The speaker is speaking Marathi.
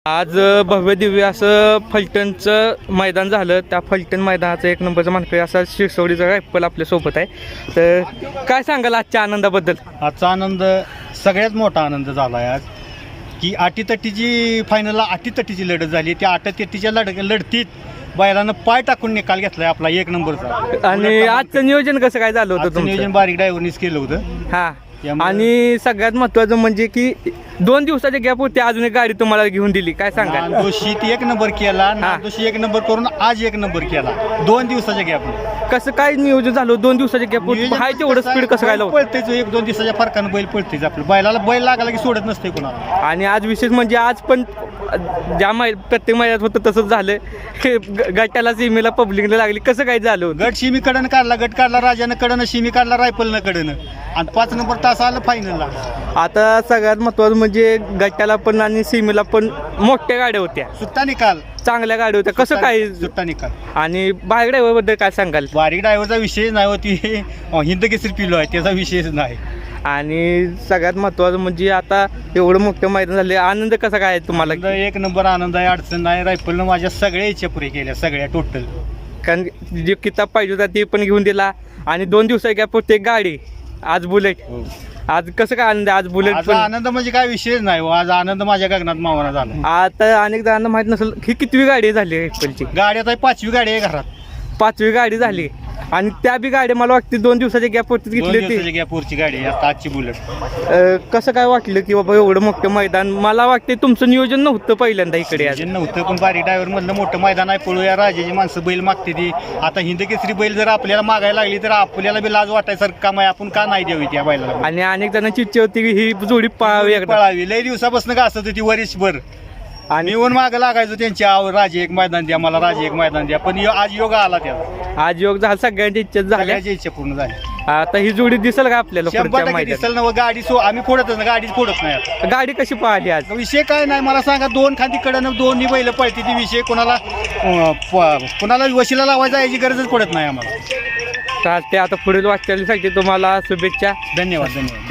आज भव्य दिव्य असं फलटणचं मैदान झालं. त्या फलटण मैदानाचं एक नंबरचा मानकरी असा शिरसवडीचा रायफल आपल्यासोबत आहे. तर काय सांगाल आजच्या आनंदाबद्दल? आजचा आनंद सगळ्यात मोठा आनंद झाला आहे आज, की अटीतटीची फायनलला अटीतटीची लढत झाली. त्या अटीतटीच्या लढतीत बैलानं पाय टाकून निकाल घेतलाय आपला एक नंबरचा. आणि आजचं नियोजन कसं काय झालं होतं तुमचं? नियोजन बारीक ड्रायव्हरनीच केलं होतं. हा, आणि सगळ्यात महत्वाचं म्हणजे की 2 दिवसाच्या गॅप होते, अजून एक गाडी तुम्हाला घेऊन दिली. काय सांगाल? नांदोशी एक नंबर केला, नांदोशी एक नंबर करून आज एक नंबर केला 2 दिवसाच्या गॅप. कसं काय नियोजन झालं 2 दिवसाच्या गॅप? हाय तेवढं स्पीड कसं काय लावतं? पळतेच 1-2 दिवसाच्या फरकानं बैल पळतेच. आपलं बैलाला बैल लागला की सोडत नसते कोणाला. आणि आज विशेष म्हणजे आज पण ज्या प्रत्येक महिन्यात होतं तसंच झालं. गटाला सीमेला पब्लिकला लागली. कसं काय झालं होतं? गट शिमी कडनं काढला, गट काढला राजानं कडनं, शिमी काढला रायफलनं कडनं, आणि 5 नंबर तास आलं फायनलला. आता सगळ्यात महत्वाचं म्हणजे गटाला पण आणि सीमेला पण मोठ्या गाड्या होत्या, सुट्टा निकाल, चांगल्या गाड्या होत्या. कसं काय? सुट्टा निकाल. आणि बाहेर ड्रायव्हर बद्दल काय सांगाल? बारीक ड्रायव्हरचा विषय नाही होती, हिंद केसरी पिलो आहे त्याचा विषयच नाही. आणि सगळ्यात महत्वाचं म्हणजे आता एवढं मोठं मैदान झाले, आनंद कसा काय आहे तुम्हाला? एक नंबर आनंद आहे, अडचण नाही. रायफलनं माझ्या सगळ्या इच्छा पुरे केल्या, सगळ्या टोटल. कारण जे किताब पाहिजे होता ते पण घेऊन दिला, आणि 2 दिवसाची गॅप होते गाडी. आज बुलेट. आज कसं काय आनंद आहे? आज बुलेट आज आनंद म्हणजे काय विषयच नाही. आज आनंद माझ्या गगनात मावना झाला. आता अनेक जणांना माहित नसेल ही कितवी गाडी झाली रायफलची? गाडी आता 5वी गाडी आहे घरात. 5वी गाडी झाली. आणि त्या बी गाडी मला वाटते 2 दिवसाच्या गॅप वरती घेतली होती. गॅपवरची गाडी आहे आता आजची बुलेट. कसं काय वाटलं की बाबा एवढं मोठं मैदान? मला वाटते तुमचं नियोजन नव्हतं पहिल्यांदा इकडे. आज नव्हतं, पण बारीक ड्रायव्हर मधलं मोठं मैदान आहे, पळूया राजाची माणसं बैल मागते ती. आता हिंद केसरी बैल जर आपल्याला मागायला लागली तर आपल्याला बी लाज वाटायसारखं काम आहे. आपण का नाही द्यावी त्या बैलाला? आणि अनेक जणांची इच्छा होती की ही जोडी पळावी. लय दिवसापासून का असत होती वरीसभर, आणि येऊन मागं लागायचो त्यांच्या, राजे एक मैदान द्या मला, राजे एक मैदान द्या. पण आज योग आला त्याला. आज योग झाला, सगळ्यांची इच्छा झाली, इच्छा पूर्ण झाली. आता ही जोडी दिसेल का आपल्याला? 100% दिसेल ना. गाडी आम्ही फोडतच ना, गाडीच फोडत नाही. गाडी कशी पळाली आज? विषय काय नाही मला सांगा. 2 खांदी कडनं 2 बैल पळते ती. विषय कोणाला वशीला लावायचा याची गरजच पडत नाही आम्हाला. चालते. आता पुढील वाटचालीसाठी तुम्हाला शुभेच्छा. धन्यवाद.